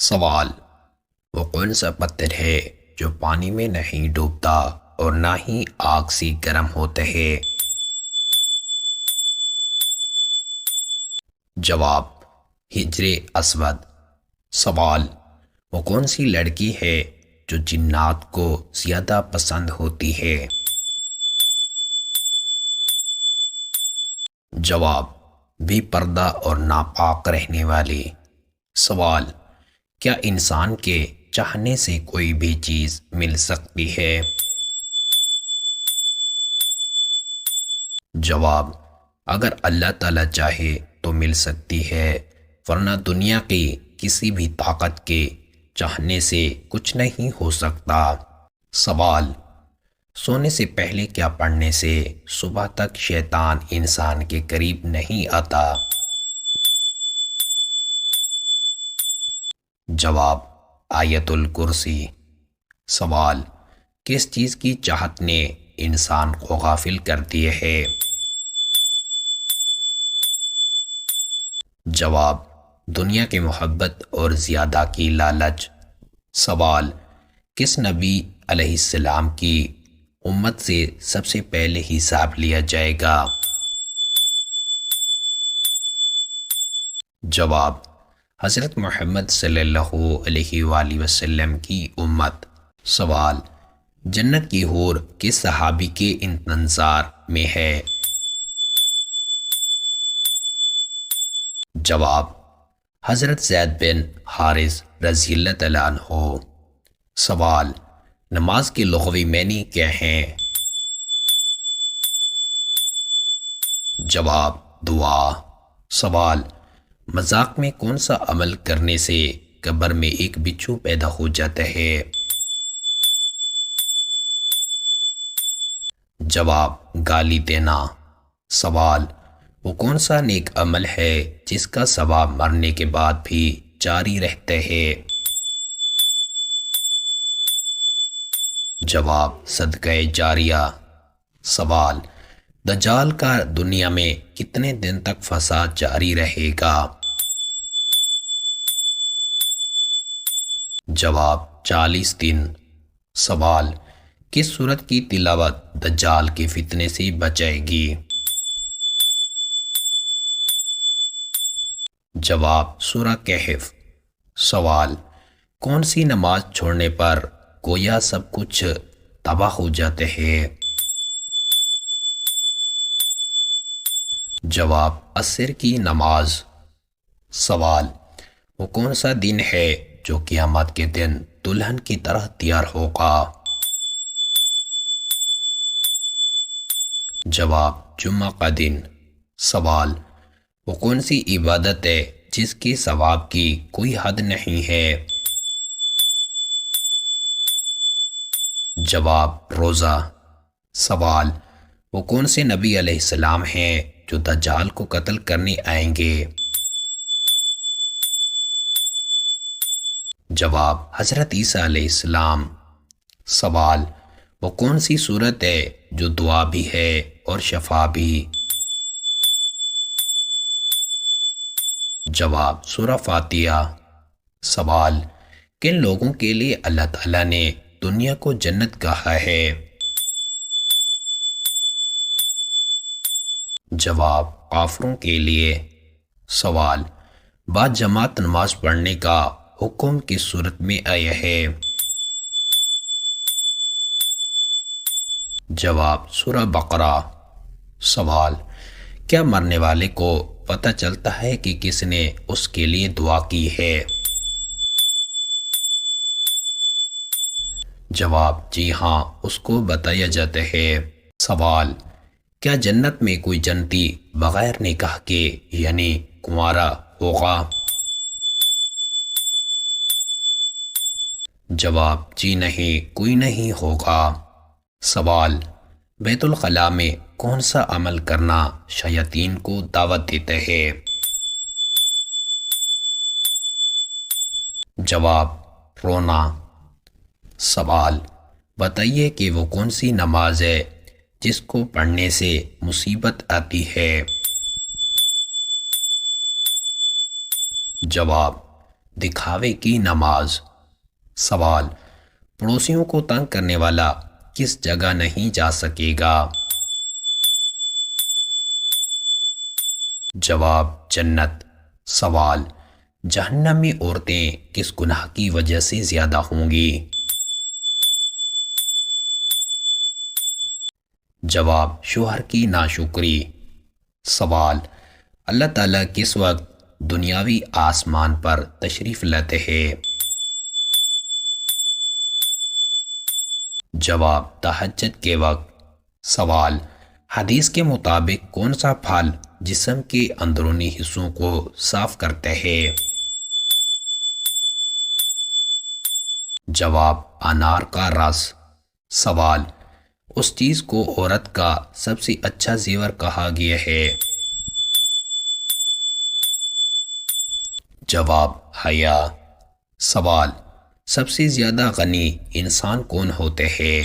سوال: وہ کون سا پتھر ہے جو پانی میں نہیں ڈوبتا اور نہ ہی آگ سے گرم ہوتا ہے؟ جواب: حجر اسود۔ سوال: وہ کون سی لڑکی ہے جو جنات کو زیادہ پسند ہوتی ہے؟ جواب: بے پردہ اور ناپاک رہنے والی۔ سوال: کیا انسان کے چاہنے سے کوئی بھی چیز مل سکتی ہے؟ جواب: اگر اللہ تعالیٰ چاہے تو مل سکتی ہے، ورنہ دنیا کی کسی بھی طاقت کے چاہنے سے کچھ نہیں ہو سکتا۔ سوال: سونے سے پہلے کیا پڑھنے سے صبح تک شیطان انسان کے قریب نہیں آتا؟ جواب: آیت الکرسی۔ سوال: کس چیز کی چاہت نے انسان کو غافل کر دیے ہے؟ جواب: دنیا کی محبت اور زیادہ کی لالچ۔ سوال: کس نبی علیہ السلام کی امت سے سب سے پہلے حساب لیا جائے گا؟ جواب: حضرت محمد صلی اللہ علیہ وآلہ وسلم کی امت۔ سوال: جنت کی حور کس صحابی کے انتظار میں ہے؟ جواب: حضرت زید بن حارث رضی اللہ تعالیٰ عنہ۔ سوال: نماز کے لغوی معنی کیا ہیں؟ جواب: دعا۔ سوال: مذاق میں کون سا عمل کرنے سے قبر میں ایک بچھو پیدا ہو جاتا ہے؟ جواب: گالی دینا۔ سوال: وہ کون سا نیک عمل ہے جس کا ثواب مرنے کے بعد بھی جاری رہتا ہے؟ جواب: صدقہ جاریہ۔ سوال: دجال کا دنیا میں کتنے دن تک فساد جاری رہے گا؟ جواب: 40 دن۔ سوال: کس سورت کی تلاوت دجال کے فتنے سے بچائے گی؟ جواب: سورہ کہف۔ سوال: کون سی نماز چھوڑنے پر گویا سب کچھ تباہ ہو جاتے ہے؟ جواب: عصر کی نماز۔ سوال: وہ کون سا دن ہے جو قیامت کے دن دلہن کی طرح تیار ہوگا؟ جواب: جمعہ کا دن۔ سوال: وہ کون سی عبادت ہے جس کے ثواب کی کوئی حد نہیں ہے؟ جواب: روزہ۔ سوال: وہ کون سے نبی علیہ السلام ہیں جو دجال کو قتل کرنے آئیں گے؟ جواب: حضرت عیسیٰ علیہ السلام۔ سوال: وہ کون سی صورت ہے جو دعا بھی ہے اور شفا بھی؟ جواب: سورہ فاتحہ۔ سوال: کن لوگوں کے لیے اللہ تعالیٰ نے دنیا کو جنت کہا ہے؟ جواب: کافروں کے لیے۔ سوال: بعد جماعت نماز پڑھنے کا حکم کس صورت میں آیا ہے؟ جواب: سورہ بقرہ۔ سوال: کیا مرنے والے کو پتہ چلتا ہے کہ کس نے اس کے لیے دعا کی ہے؟ جواب: جی ہاں، اس کو بتایا جاتا ہے۔ سوال: کیا جنت میں کوئی جنتی بغیر نکاح کے یعنی کنوارا ہوگا؟ جواب: جی نہیں، کوئی نہیں ہوگا۔ سوال: بیت الخلاء میں کون سا عمل کرنا شیاطین کو دعوت دیتا ہے؟ جواب: رونا۔ سوال: بتائیے کہ وہ کون سی نماز ہے جس کو پڑھنے سے مصیبت آتی ہے؟ جواب: دکھاوے کی نماز۔ سوال، پڑوسیوں کو تنگ کرنے والا کس جگہ نہیں جا سکے گا؟ جواب، جنت۔ سوال، جہنم میں عورتیں کس گناہ کی وجہ سے زیادہ ہوں گی؟ جواب، شوہر کی ناشکری۔ سوال، اللہ تعالیٰ کس وقت دنیاوی آسمان پر تشریف لاتے ہیں؟ جواب، تہجد کے وقت۔ سوال، حدیث کے مطابق کون سا پھل جسم کے اندرونی حصوں کو صاف کرتے ہیں؟ جواب، انار کا رس۔ سوال، اس چیز کو عورت کا سب سے اچھا زیور کہا گیا ہے؟ جواب، حیا۔ سوال، سب سے زیادہ غنی انسان کون ہوتے ہیں؟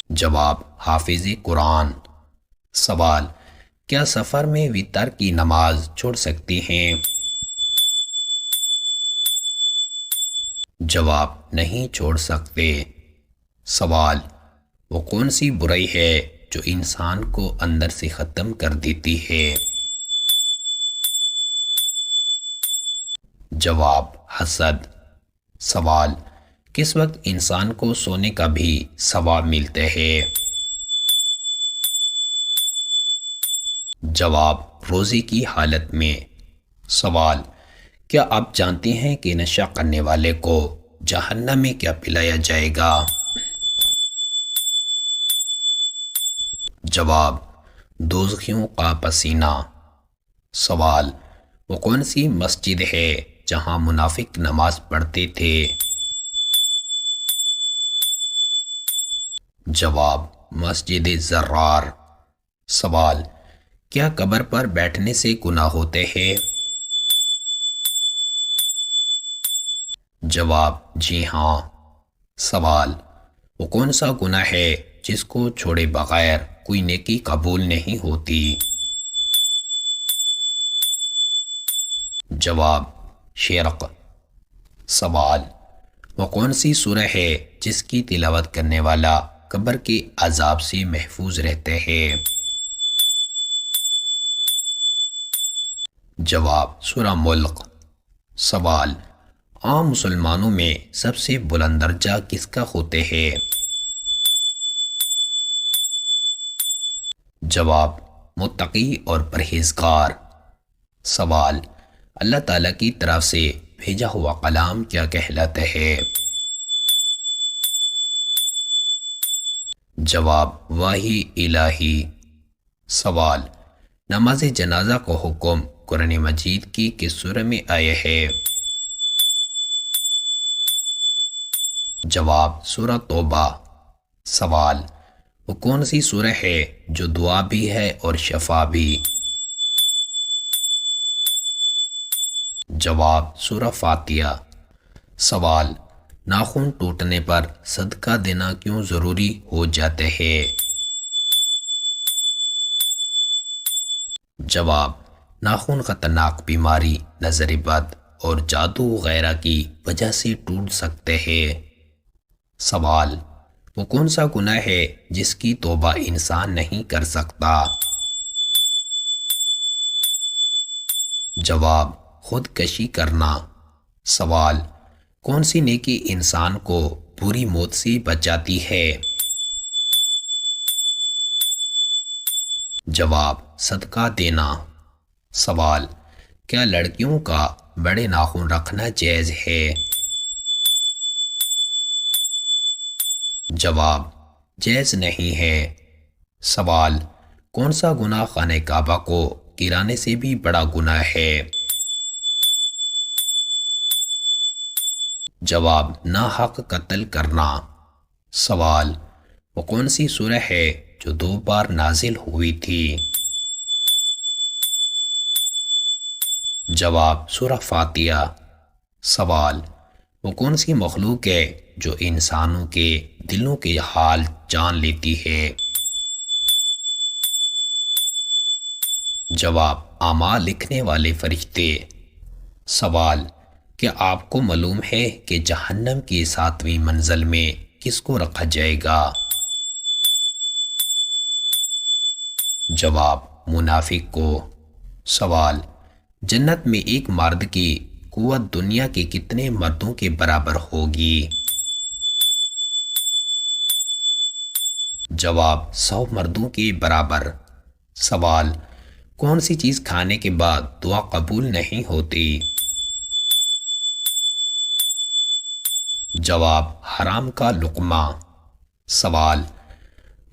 جواب، حافظ قرآن۔ سوال، کیا سفر میں وتر کی نماز چھوڑ سکتی ہیں؟ جواب، نہیں چھوڑ سکتے۔ سوال، وہ کون سی برائی ہے جو انسان کو اندر سے ختم کر دیتی ہے؟ جواب، حسد۔ سوال، کس وقت انسان کو سونے کا بھی ثواب ملتے ہیں؟ جواب، روزے کی حالت میں۔ سوال، کیا آپ جانتے ہیں کہ نشہ کرنے والے کو جہنم میں کیا پلایا جائے گا؟ جواب، دوزخیوں کا پسینہ۔ سوال، وہ کون سی مسجد ہے جہاں منافق نماز پڑھتے تھے؟ جواب، مسجد زرار۔ سوال، کیا قبر پر بیٹھنے سے گناہ ہوتے ہیں؟ جواب، جی ہاں۔ سوال، وہ کون سا گناہ ہے جس کو چھوڑے بغیر کوئی نیکی قبول نہیں ہوتی؟ جواب، شرک۔ سوال، وہ کون سی سورہ ہے جس کی تلاوت کرنے والا قبر کے عذاب سے محفوظ رہتے ہیں؟ جواب، سورہ ملک۔ سوال، عام مسلمانوں میں سب سے بلند درجہ کس کا ہوتے ہیں؟ جواب، متقی اور پرہیزگار۔ سوال، اللہ تعالیٰ کی طرف سے بھیجا ہوا کلام کیا کہلاتا ہے؟ جواب، وحی الہی۔ سوال، نماز جنازہ کو حکم قرآن مجید کی کس سورہ میں آیا ہے؟ جواب، سورہ توبہ۔ سوال، وہ کون سی سورہ ہے جو دعا بھی ہے اور شفا بھی؟ جواب، سورہ فاتحہ۔ سوال، ناخن ٹوٹنے پر صدقہ دینا کیوں ضروری ہو جاتے ہیں؟ جواب، ناخن خطرناک بیماری، نظر بد اور جادو وغیرہ کی وجہ سے ٹوٹ سکتے ہیں۔ سوال، وہ کون سا گناہ ہے جس کی توبہ انسان نہیں کر سکتا؟ جواب، خودکشی کرنا۔ سوال، کون سی نیکی انسان کو بری موت سے بچاتی ہے؟ جواب، صدقہ دینا۔ سوال، کیا لڑکیوں کا بڑے ناخن رکھنا جائز ہے؟ جواب، جائز نہیں ہے۔ سوال، کون سا گناہ خانہ کعبہ کو گرانے سے بھی بڑا گناہ ہے؟ جواب، ناحق قتل کرنا۔ سوال، وہ کون سی سورہ ہے جو 2 بار نازل ہوئی تھی؟ جواب، سورہ فاتحہ۔ سوال، وہ کون سی مخلوق ہے جو انسانوں کے دلوں کے حال جان لیتی ہے؟ جواب، اعمال لکھنے والے فرشتے۔ سوال، کیا آپ کو معلوم ہے کہ جہنم کی 7ویں منزل میں کس کو رکھا جائے گا؟ جواب، منافق کو۔ سوال، جنت میں ایک مرد کی قوت دنیا کے کتنے مردوں کے برابر ہوگی؟ جواب، 100 مردوں کے برابر۔ سوال، کون سی چیز کھانے کے بعد دعا قبول نہیں ہوتی؟ جواب، حرام کا لقمہ۔ سوال،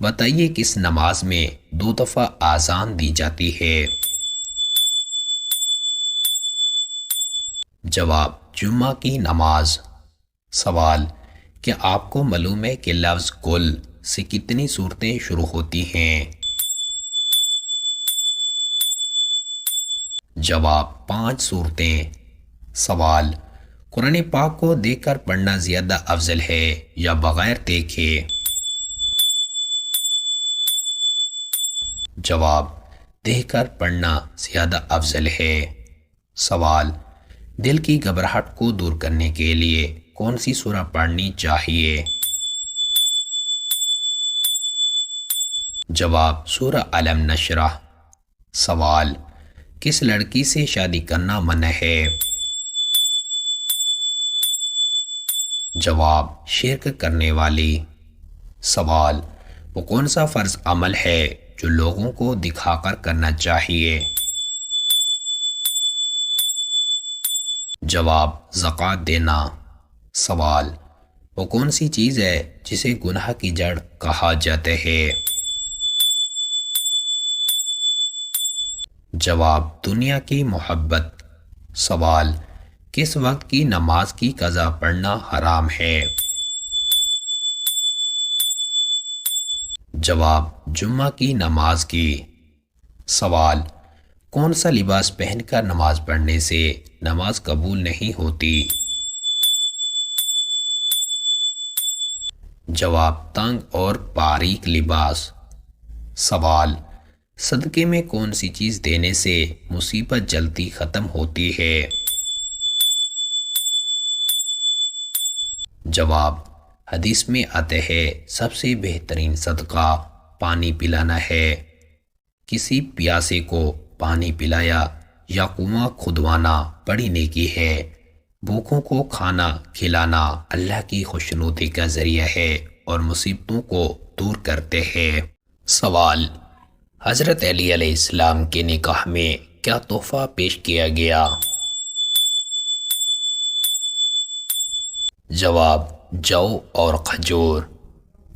بتائیے کس نماز میں 2 دفعہ اذان دی جاتی ہے؟ جواب، جمعہ کی نماز۔ سوال، کیا آپ کو معلوم ہے کہ لفظ کل سے کتنی صورتیں شروع ہوتی ہیں؟ جواب، 5 صورتیں۔ سوال، قرآن پاک کو دیکھ کر پڑھنا زیادہ افضل ہے یا بغیر دیکھے؟ جواب، دیکھ کر پڑھنا زیادہ افضل ہے۔ سوال، دل کی گھبراہٹ کو دور کرنے کے لیے کون سی سورہ پڑھنی چاہیے؟ جواب، سورہ علم نشرح۔ سوال، کس لڑکی سے شادی کرنا منع ہے؟ جواب، شرک کرنے والی۔ سوال، وہ کون سا فرض عمل ہے جو لوگوں کو دکھا کر کرنا چاہیے؟ جواب، زکوٰۃ دینا۔ سوال، وہ کون سی چیز ہے جسے گناہ کی جڑ کہا جاتا ہے؟ جواب، دنیا کی محبت۔ سوال، کس وقت کی نماز کی قضا پڑھنا حرام ہے؟ جواب، جمعہ کی نماز کی۔ سوال، کون سا لباس پہن کر نماز پڑھنے سے نماز قبول نہیں ہوتی؟ جواب، تنگ اور باریک لباس۔ سوال، صدقے میں کون سی چیز دینے سے مصیبت جلدی ختم ہوتی ہے؟ جواب، حدیث میں آتا ہے سب سے بہترین صدقہ پانی پلانا ہے۔ کسی پیاسے کو پانی پلایا یا کنواں کھدوانا بڑی نیکی ہے۔ بھوکوں کو کھانا کھلانا اللہ کی خوشنودی کا ذریعہ ہے اور مصیبتوں کو دور کرتے ہیں۔ سوال، حضرت علی علیہ السلام کے نکاح میں کیا تحفہ پیش کیا گیا؟ جواب، جو اور کھجور۔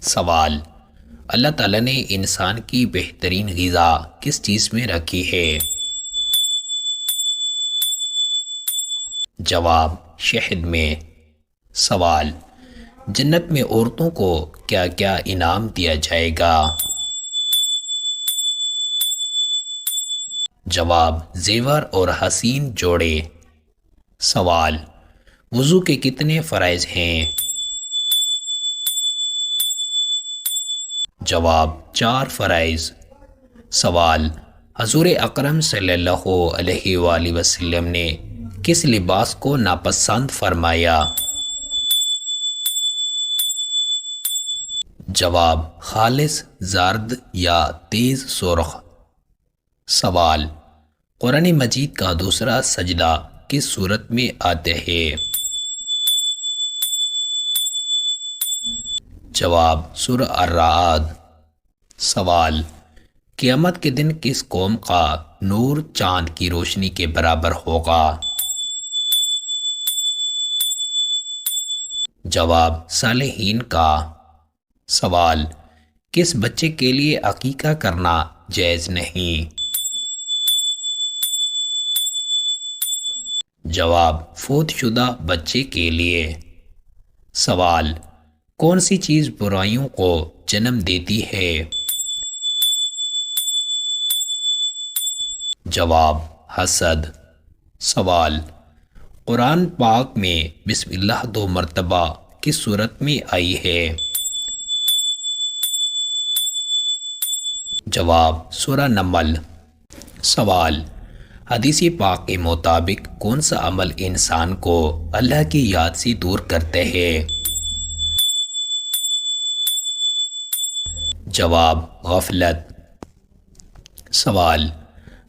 سوال، اللہ تعالیٰ نے انسان کی بہترین غذا کس چیز میں رکھی ہے؟ جواب، شہد میں۔ سوال، جنت میں عورتوں کو کیا کیا انعام دیا جائے گا؟ جواب، زیور اور حسین جوڑے۔ سوال، وضو کے کتنے فرائض ہیں؟ جواب، 4 فرائض۔ سوال، حضور اکرم صلی اللہ علیہ وآلہ وسلم نے کس لباس کو ناپسند فرمایا؟ جواب، خالص زرد یا تیز سرخ۔ سوال، قرآن مجید کا دوسرا سجدہ کس صورت میں آتا ہے؟ جواب، سورہ الرعد۔ سوال، قیامت کے دن کس قوم کا نور چاند کی روشنی کے برابر ہوگا؟ جواب، صالحین کا۔ سوال، کس بچے کے لیے عقیقہ کرنا جائز نہیں؟ جواب، فوت شدہ بچے کے لیے۔ سوال، کون سی چیز برائیوں کو جنم دیتی ہے؟ جواب، حسد۔ سوال، قرآن پاک میں بسم اللہ 2 مرتبہ کس صورت میں آئی ہے؟ جواب، سورہ نمل۔ سوال: حدیث پاک کے مطابق کون سا عمل انسان کو اللہ کی یاد سے دور کرتے ہیں؟ جواب: غفلت۔ سوال: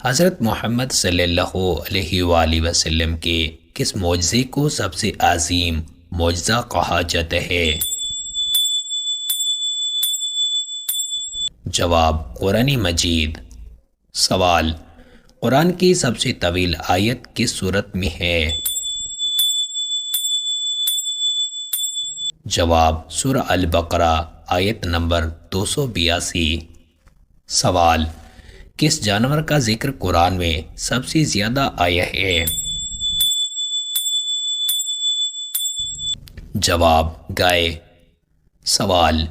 حضرت محمد صلی اللہ علیہ وآلہ وسلم کے کس معجزے کو سب سے عظیم معجزہ کہا جاتا ہے؟ جواب: قرآن مجید۔ سوال: قرآن کی سب سے طویل آیت کس سورت میں ہے؟ جواب: سورہ البقرہ آیت نمبر 282۔ سوال: کس جانور کا ذکر قرآن میں سب سے زیادہ آیا ہے؟ جواب: گائے۔ سوال: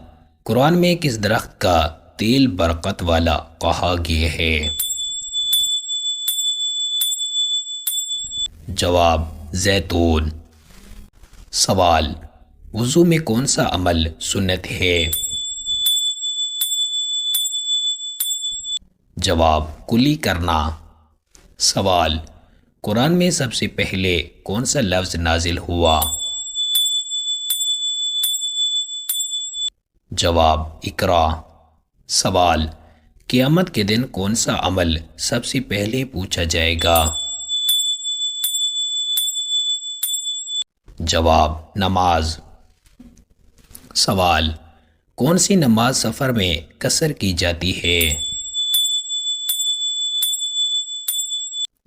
قرآن میں کس درخت کا تیل برکت والا کہا گیا ہے؟ جواب: زیتون۔ سوال: وضو میں کون سا عمل سنت ہے؟ جواب: کلی کرنا۔ سوال: قرآن میں سب سے پہلے کون سا لفظ نازل ہوا؟ جواب: اقرا۔ سوال: قیامت کے دن کون سا عمل سب سے پہلے پوچھا جائے گا؟ جواب: نماز۔ سوال: کون سی نماز سفر میں قصر کی جاتی ہے؟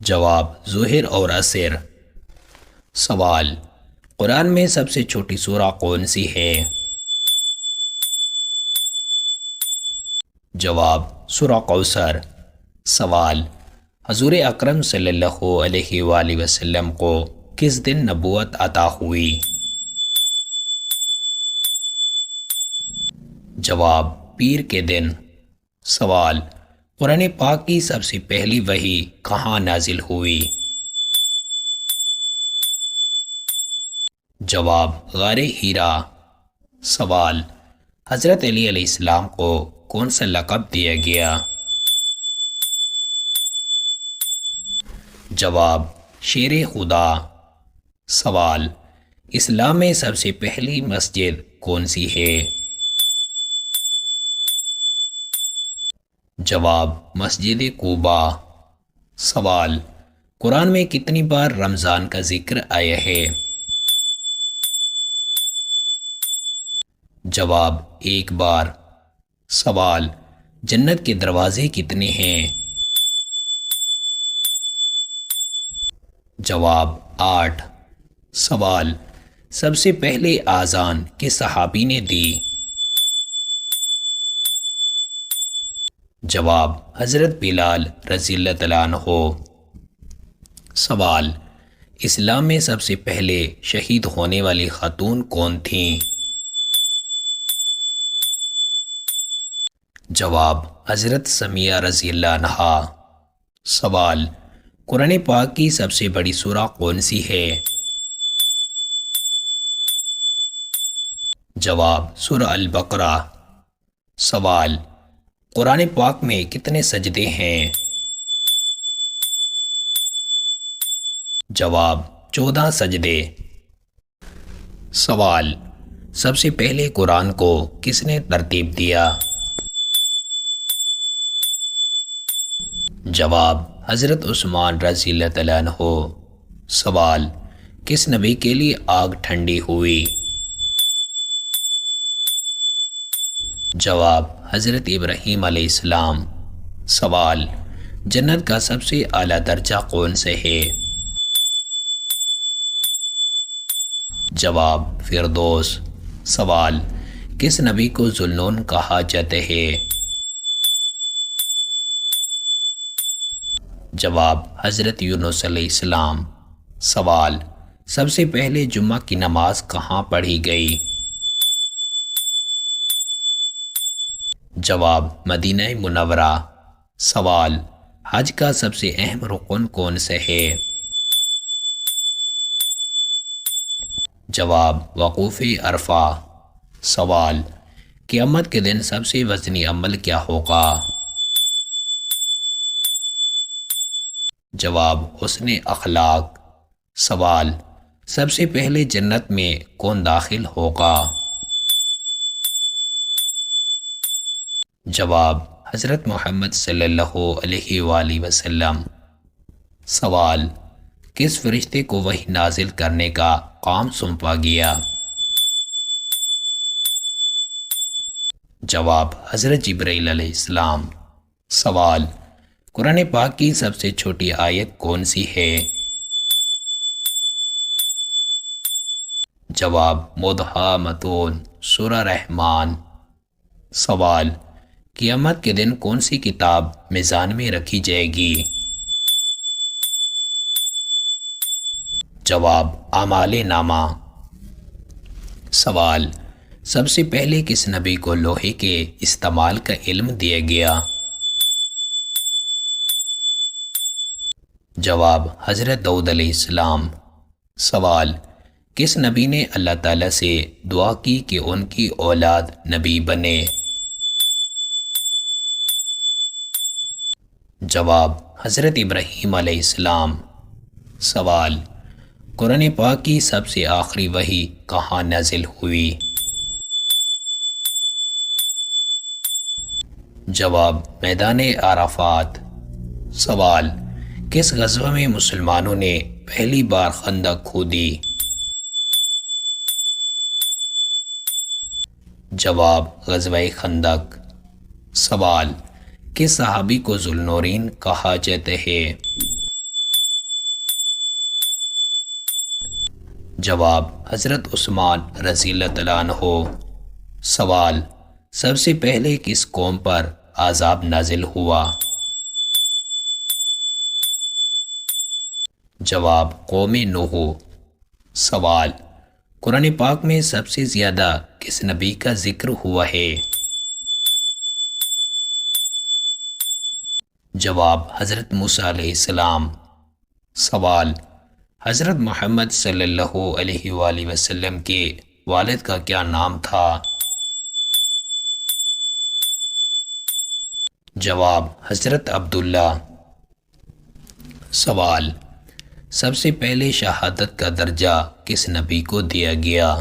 جواب: ظہر اور عصر۔ سوال: قرآن میں سب سے چھوٹی سورہ کون سی ہے؟ جواب: سورہ کوثر۔ سوال: حضور اکرم صلی اللہ علیہ وآلہ وسلم کو کس دن نبوت عطا ہوئی؟ جواب: پیر کے دن۔ سوال: قرآن پاک کی سب سے پہلی وحی کہاں نازل ہوئی؟ جواب: غار حرا۔ سوال: حضرت علی علیہ السلام کو کون سا لقب دیا گیا؟ جواب: شیر خدا۔ سوال: اسلام میں سب سے پہلی مسجد کون سی ہے؟ جواب: مسجد قباء۔ سوال: قرآن میں کتنی بار رمضان کا ذکر آیا ہے؟ جواب: ایک بار۔ سوال: جنت کے دروازے کتنے ہیں؟ جواب: 8۔ سوال: سب سے پہلے اذان کس صحابی نے دی؟ جواب: حضرت بلال رضی اللہ تعالیٰ عنہ۔ سوال: اسلام میں سب سے پہلے شہید ہونے والی خاتون کون تھیں؟ جواب: حضرت سمیہ رضی اللہ عنہا۔ سوال: قرآن پاک کی سب سے بڑی سورہ کون سی ہے؟ جواب: سورہ البقرہ۔ سوال: قرآن پاک میں کتنے سجدے ہیں؟ جواب: 14 سجدے۔ سوال: سب سے پہلے قرآن کو کس نے ترتیب دیا؟ جواب: حضرت عثمان رضی اللہ تعالیٰ عنہ۔ سوال: کس نبی کے لیے آگ ٹھنڈی ہوئی؟ جواب: حضرت ابراہیم علیہ السلام۔ سوال: جنت کا سب سے اعلیٰ درجہ کون سے ہے؟ جواب: فردوس۔ سوال: کس نبی کو ذوالنون کہا جاتا ہے؟ جواب: حضرت یونس علیہ السلام۔ سوال: سب سے پہلے جمعہ کی نماز کہاں پڑھی گئی؟ جواب: مدینہ منورہ۔ سوال: حج کا سب سے اہم رکن کون سے ہے؟ جواب: وقوف عرفہ۔ سوال: قیامت کے دن سب سے وزنی عمل کیا ہوگا؟ جواب حسن اخلاق۔ سوال سب سے پہلے جنت میں کون داخل ہوگا؟ جواب حضرت محمد صلی اللہ علیہ وآلہ وسلم۔ سوال کس فرشتے کو وحی نازل کرنے کا کام سونپا گیا؟ جواب حضرت جبرائیل علیہ السلام۔ سوال قرآن پاک کی سب سے چھوٹی آیت کون سی ہے؟ جواب مدحامتون، سورہ رحمان۔ سوال قیامت کے دن کون سی کتاب میزان میں رکھی جائے گی؟ جواب اعمال نامہ۔ سوال سب سے پہلے کس نبی کو لوہے کے استعمال کا علم دیا گیا؟ جواب حضرت داؤد علیہ السلام۔ سوال کس نبی نے اللہ تعالیٰ سے دعا کی کہ ان کی اولاد نبی بنے؟ جواب حضرت ابراہیم علیہ السلام۔ سوال قرآن پاک کی سب سے آخری وحی کہاں نازل ہوئی؟ جواب میدان عرفات۔ سوال کس غزوہ میں مسلمانوں نے پہلی بار خندق کھودی؟ جواب غزوہ خندق۔ سوال کس صحابی کو ذوالنورین کہا جاتا ہے؟ جواب حضرت عثمان رضی اللہ تعالیٰ عنہ۔ سوال سب سے پہلے کس قوم پر عذاب نازل ہوا؟ جواب قوم نوح۔ سوال قرآن پاک میں سب سے زیادہ کس نبی کا ذکر ہوا ہے؟ جواب حضرت موسیٰ علیہ السلام۔ سوال حضرت محمد صلی اللہ علیہ وآلہ وسلم کے والد کا کیا نام تھا؟ جواب حضرت عبداللہ۔ سوال سب سے پہلے شہادت کا درجہ کس نبی کو دیا گیا؟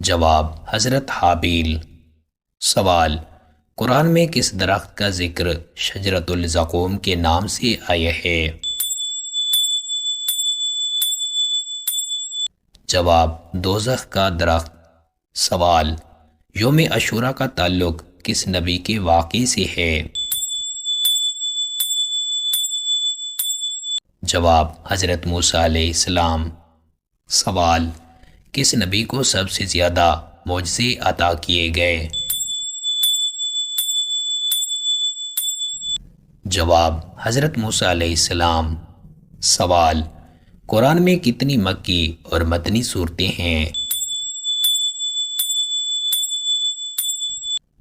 جواب حضرت حابیل۔ سوال قرآن میں کس درخت کا ذکر شجرۃ الزقوم کے نام سے آیا ہے؟ جواب دوزخ کا درخت۔ سوال یوم عاشوراء کا تعلق کس نبی کے واقعے سے ہے؟ جواب حضرت موسیٰ علیہ السلام۔ سوال کس نبی کو سب سے زیادہ معجزے عطا کیے گئے؟ جواب حضرت موسیٰ علیہ السلام۔ سوال قرآن میں کتنی مکی اور مدنی صورتیں ہیں؟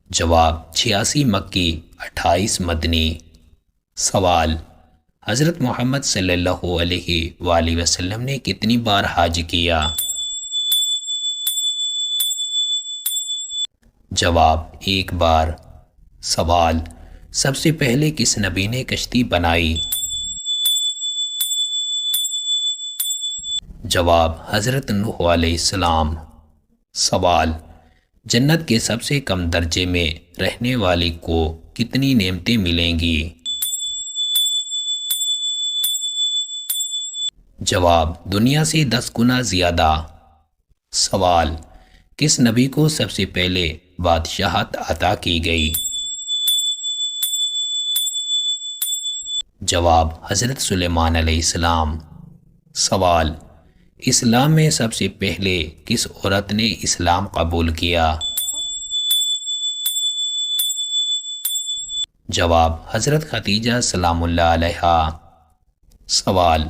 جواب 86 مکی 28 مدنی۔ سوال حضرت محمد صلی اللہ علیہ وآلہ وسلم نے کتنی بار حج کیا؟ جواب 1 بار۔ سوال سب سے پہلے کس نبی نے کشتی بنائی؟ جواب حضرت نوح علیہ السلام۔ سوال جنت کے سب سے کم درجے میں رہنے والے کو کتنی نعمتیں ملیں گی؟ جواب دنیا سے 10 گنا زیادہ۔ سوال کس نبی کو سب سے پہلے بادشاہت عطا کی گئی؟ جواب حضرت سلیمان علیہ السلام۔ سوال اسلام میں سب سے پہلے کس عورت نے اسلام قبول کیا؟ جواب حضرت خدیجہ سلام اللہ علیہا۔ سوال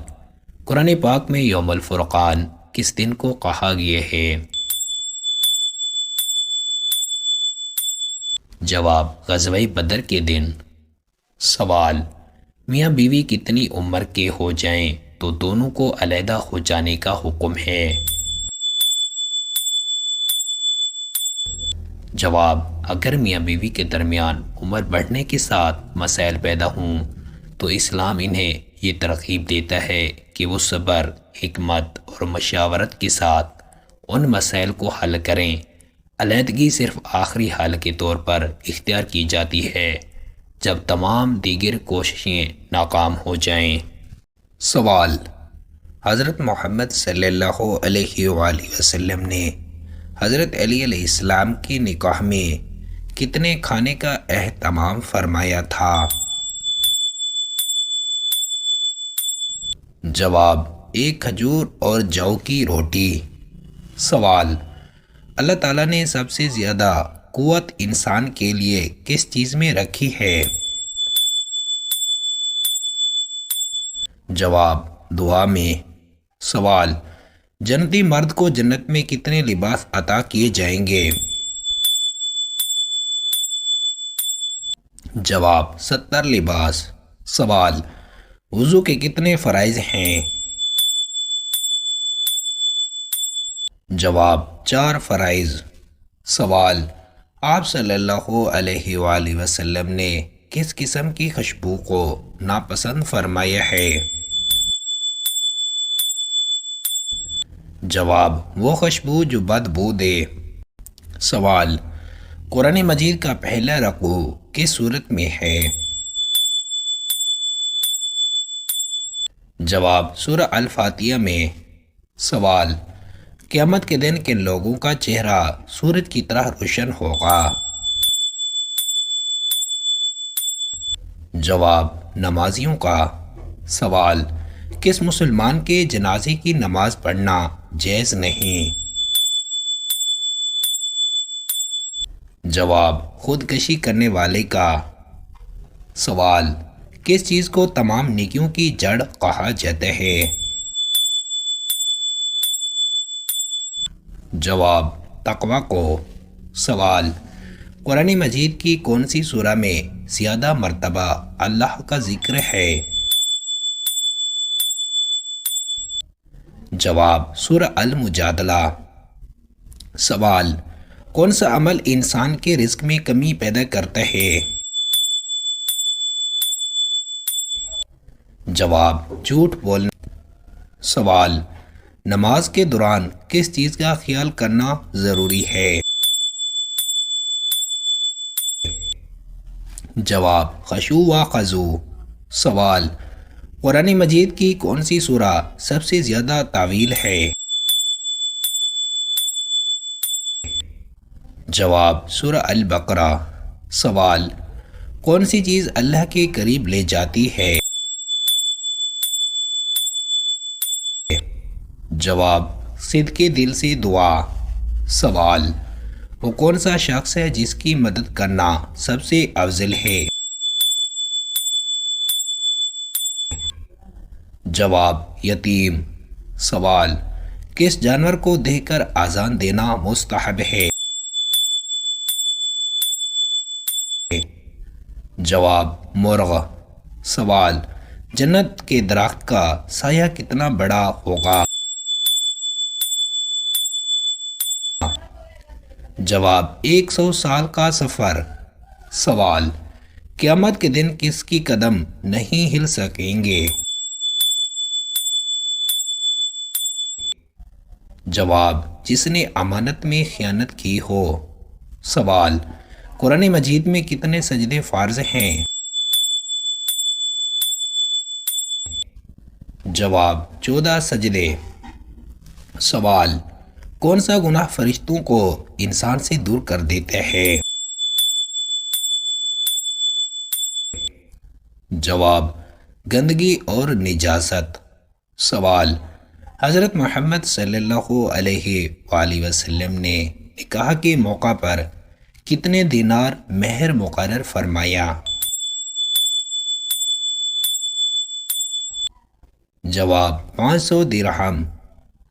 قرآن پاک میں یوم الفرقان کس دن کو کہا گیا ہے؟ جواب غزوہ بدر کے دن۔ سوال میاں بیوی کتنی عمر کے ہو جائیں تو دونوں کو علیحدہ ہو جانے کا حکم ہے؟ جواب: اگر میاں بیوی کے درمیان عمر بڑھنے کے ساتھ مسائل پیدا ہوں تو اسلام انہیں یہ ترغیب دیتا ہے کہ وہ صبر، حکمت اور مشاورت کے ساتھ ان مسائل کو حل کریں۔ علیحدگی صرف آخری حل کے طور پر اختیار کی جاتی ہے جب تمام دیگر کوششیں ناکام ہو جائیں۔ سوال: حضرت محمد صلی اللہ علیہ وآلہ وسلم نے حضرت علی علیہ السلام کی نکاح میں کتنے کھانے کا اہتمام فرمایا تھا؟ جواب: 1 کھجور اور جو کی روٹی۔ سوال: اللہ تعالیٰ نے سب سے زیادہ قوت انسان کے لیے کس چیز میں رکھی ہے؟ جواب: دعا میں۔ سوال: جنتی مرد کو جنت میں کتنے لباس عطا کیے جائیں گے؟ جواب: 70 لباس۔ سوال: وضو کے کتنے فرائض ہیں؟ جواب: 4 فرائض۔ سوال: آپ صلی اللہ علیہ وآلہ وسلم نے کس قسم کی خوشبو کو ناپسند فرمایا ہے؟ جواب: وہ خوشبو جو بدبو دے۔ سوال: قرآن مجید کا پہلا رکوع کس صورت میں ہے؟ جواب: سورہ الفاتحہ میں۔ سوال: قیامت کے دن کن لوگوں کا چہرہ سورج کی طرح روشن ہوگا؟ جواب: نمازیوں کا۔ سوال: کس مسلمان کے جنازے کی نماز پڑھنا جائز نہیں؟ جواب: خودکشی کرنے والے کا۔ سوال: کس چیز کو تمام نیکیوں کی جڑ کہا جاتا ہے؟ جواب: تقوی کو۔ سوال: قرآن مجید کی کون سی سورہ میں زیادہ مرتبہ اللہ کا ذکر ہے؟ جواب: سورہ المجادلہ۔ سوال: کون سا عمل انسان کے رزق میں کمی پیدا کرتا ہے؟ جواب: جھوٹ بولنا۔ سوال: نماز کے دوران کس چیز کا خیال کرنا ضروری ہے؟ جواب: خشوع و خضوع۔ سوال: قرآن مجید کی کون سی سورہ سب سے زیادہ طویل ہے؟ جواب: سورہ البقرہ۔ سوال: کون سی چیز اللہ کے قریب لے جاتی ہے؟ جواب: صدقے دل سے دعا۔ سوال: وہ کون سا شخص ہے جس کی مدد کرنا سب سے افضل ہے؟ جواب: یتیم۔ سوال: کس جانور کو دیکھ کر اذان دینا مستحب ہے؟ جواب: مرغ۔ سوال: جنت کے درخت کا سایہ کتنا بڑا ہوگا؟ جواب: 100 سال کا سفر۔ سوال: قیامت کے دن کس کی قدم نہیں ہل سکیں گے؟ جواب: جس نے امانت میں خیانت کی ہو۔ سوال: قرآن مجید میں کتنے سجدے فرض ہیں؟ جواب: 14 سجدے۔ سوال: کون سا گناہ فرشتوں کو انسان سے دور کر دیتا ہے؟ جواب: گندگی اور نجاست۔ سوال: حضرت محمد صلی اللہ علیہ وآلہ وسلم نے نکاح کے موقع پر کتنے دینار مہر مقرر فرمایا؟ جواب: 500 درہم۔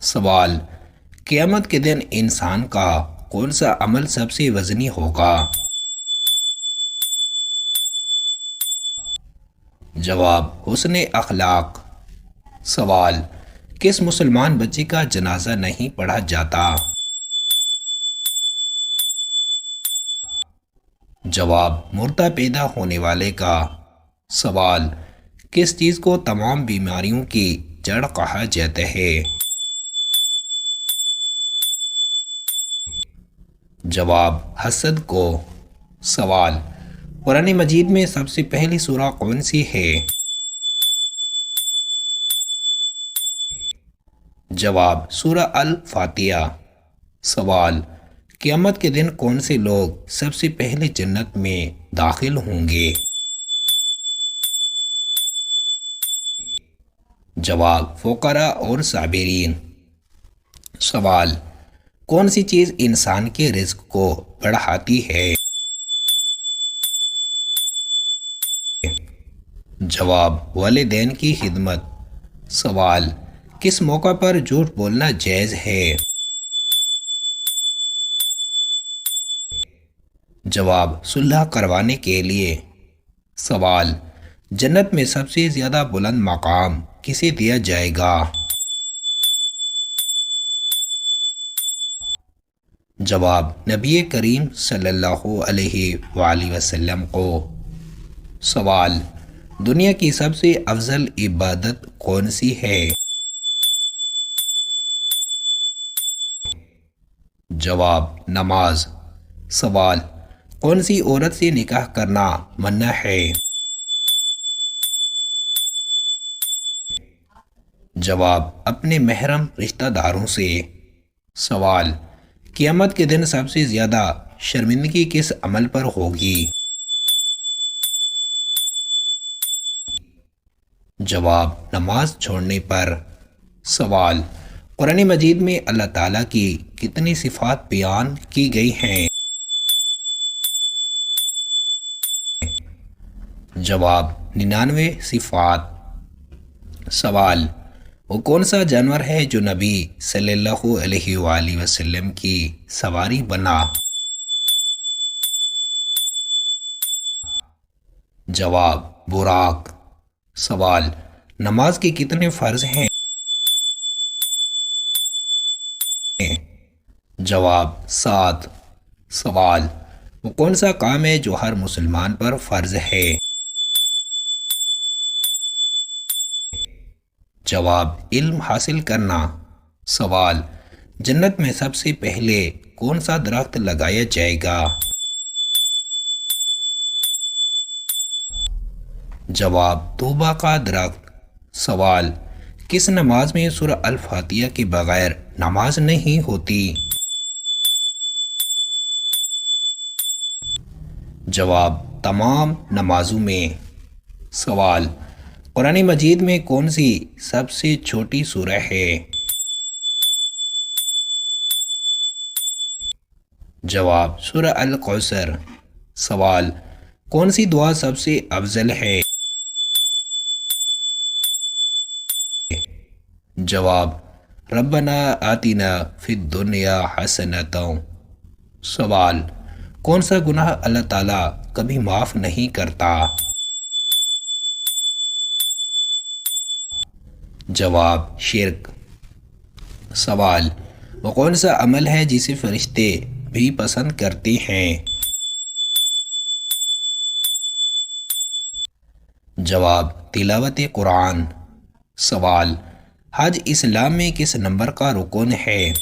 سوال: قیامت کے دن انسان کا کون سا عمل سب سے وزنی ہوگا؟ جواب: حسن اخلاق۔ سوال: کس مسلمان بچے کا جنازہ نہیں پڑھا جاتا؟ جواب مردہ پیدا ہونے والے کا۔ سوال کس چیز کو تمام بیماریوں کی جڑ کہا جاتا ہے؟ جواب حسد کو۔ سوال قرآن مجید میں سب سے پہلی سورہ کون سی ہے؟ جواب سورہ الفاتحہ۔ سوال قیامت کے دن کون سے لوگ سب سے پہلے جنت میں داخل ہوں گے؟ جواب فقراء اور صابرین۔ سوال کون سی چیز انسان کے رزق کو بڑھاتی ہے؟ جواب والدین کی خدمت۔ سوال کس موقع پر جھوٹ بولنا جائز ہے؟ جواب صلح کروانے کے لیے۔ سوال جنت میں سب سے زیادہ بلند مقام کسے دیا جائے گا؟ جواب نبی کریم صلی اللہ علیہ وآلہ وسلم کو۔ سوال دنیا کی سب سے افضل عبادت کون سی ہے؟ جواب نماز۔ سوال کون سی عورت سے نکاح کرنا منع ہے؟ جواب اپنے محرم رشتہ داروں سے۔ سوال قیامت کے دن سب سے زیادہ شرمندگی کس عمل پر ہوگی؟ جواب نماز چھوڑنے پر۔ سوال قرآن مجید میں اللہ تعالیٰ کی کتنی صفات بیان کی گئی ہیں؟ جواب 99 صفات۔ سوال وہ کون سا جانور ہے جو نبی صلی اللہ علیہ وآلہ وسلم کی سواری بنا؟ جواب براق۔ سوال نماز کے کتنے فرض ہیں؟ جواب 7۔ سوال وہ کون سا کام ہے جو ہر مسلمان پر فرض ہے؟ جواب علم حاصل کرنا۔ سوال جنت میں سب سے پہلے کون سا درخت لگایا جائے گا؟ جواب توبہ کا درخت۔ سوال کس نماز میں سورہ الفاتحہ کے بغیر نماز نہیں ہوتی؟ جواب تمام نمازوں میں۔ سوال قرآن مجید میں کون سی سب سے چھوٹی سورہ ہے؟ جواب سورہ الکوثر۔ سوال کون سی دعا سب سے افضل ہے؟ جواب ربنا آتنا فی الدنیا حسنۃ۔ سوال کون سا گناہ اللہ تعالیٰ کبھی معاف نہیں کرتا؟ جواب شرک۔ سوال وہ کون سا عمل ہے جسے فرشتے بھی پسند کرتے ہیں؟ جواب تلاوت قرآن۔ سوال حج اسلام میں کس نمبر کا رکن ہے؟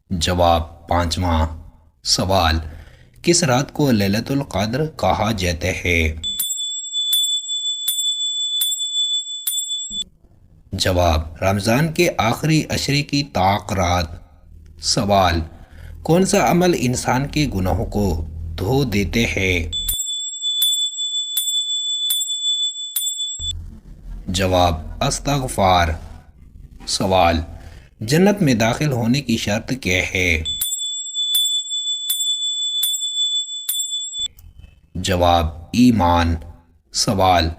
جواب 5واں۔ سوال کس رات کو لیلۃ القدر کہا جاتا ہے؟ جواب رمضان کے آخری عشرے کی طاق رات۔ سوال کون سا عمل انسان کے گناہوں کو دھو دیتے ہیں؟ جواب استغفار۔ سوال جنت میں داخل ہونے کی شرط کیا ہے؟ جواب ایمان۔ سوال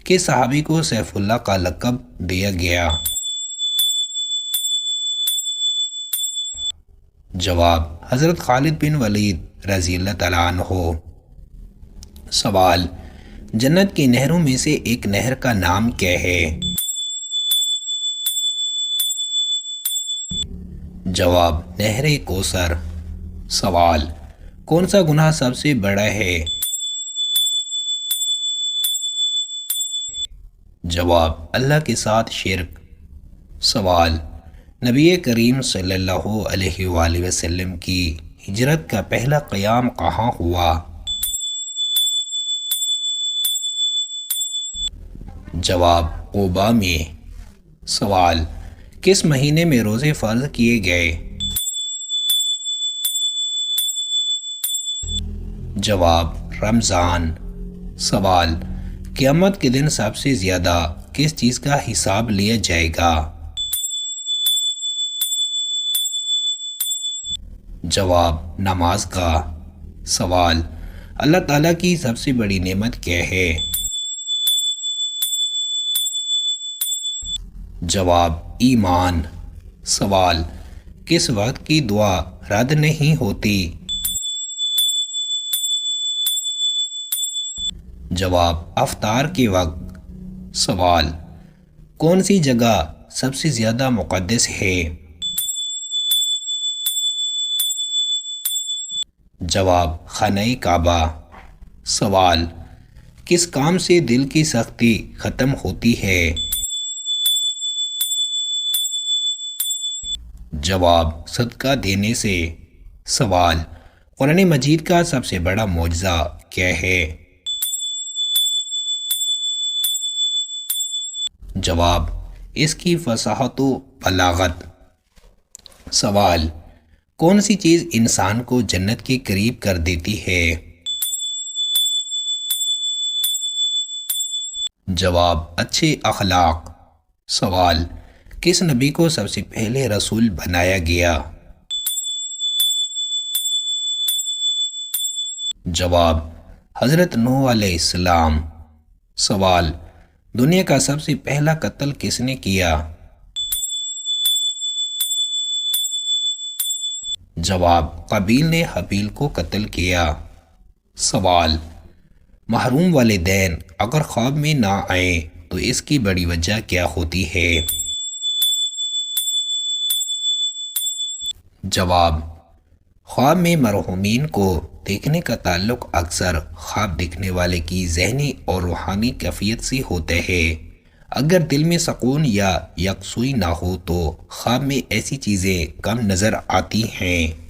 کس صحابی کو سیف اللہ کا لقب دیا گیا؟ جواب حضرت خالد بن ولید رضی اللہ تعالیٰ عنہ۔ سوال جنت کی نہروں میں سے ایک نہر کا نام کیا ہے؟ جواب نہر کوثر۔ سوال: کون سا گناہ سب سے بڑا ہے؟ جواب: اللہ کے ساتھ شرک۔ سوال: نبی کریم صلی اللہ علیہ وآلہ وسلم کی ہجرت کا پہلا قیام کہاں ہوا؟ جواب: قباء میں۔ سوال: کس مہینے میں روزے فرض کیے گئے؟ جواب: رمضان۔ سوال: قیامت کے دن سب سے زیادہ کس چیز کا حساب لیا جائے گا؟ جواب: نماز کا۔ سوال: اللہ تعالیٰ کی سب سے بڑی نعمت کیا ہے؟ جواب: ایمان۔ سوال: کس وقت کی دعا رد نہیں ہوتی؟ جواب: افطار کے وقت۔ سوال: کون سی جگہ سب سے زیادہ مقدس ہے؟ جواب: خانہ کعبہ۔ سوال: کس کام سے دل کی سختی ختم ہوتی ہے؟ جواب: صدقہ دینے سے۔ سوال: قرآن مجید کا سب سے بڑا معجزہ کیا ہے؟ جواب: اس کی فصاحت و بلاغت۔ سوال: کون سی چیز انسان کو جنت کے قریب کر دیتی ہے؟ جواب: اچھے اخلاق۔ سوال: کس نبی کو سب سے پہلے رسول بنایا گیا؟ جواب: حضرت نوح علیہ السلام۔ سوال: دنیا کا سب سے پہلا قتل کس نے کیا؟ جواب: قابیل نے حابیل کو قتل کیا۔ سوال: محروم والدین اگر خواب میں نہ آئیں تو اس کی بڑی وجہ کیا ہوتی ہے؟ جواب: خواب میں مرحومین کو دیکھنے کا تعلق اکثر خواب دیکھنے والے کی ذہنی اور روحانی کیفیت سے ہوتا ہے۔ اگر دل میں سکون یا یکسوئی نہ ہو تو خواب میں ایسی چیزیں کم نظر آتی ہیں۔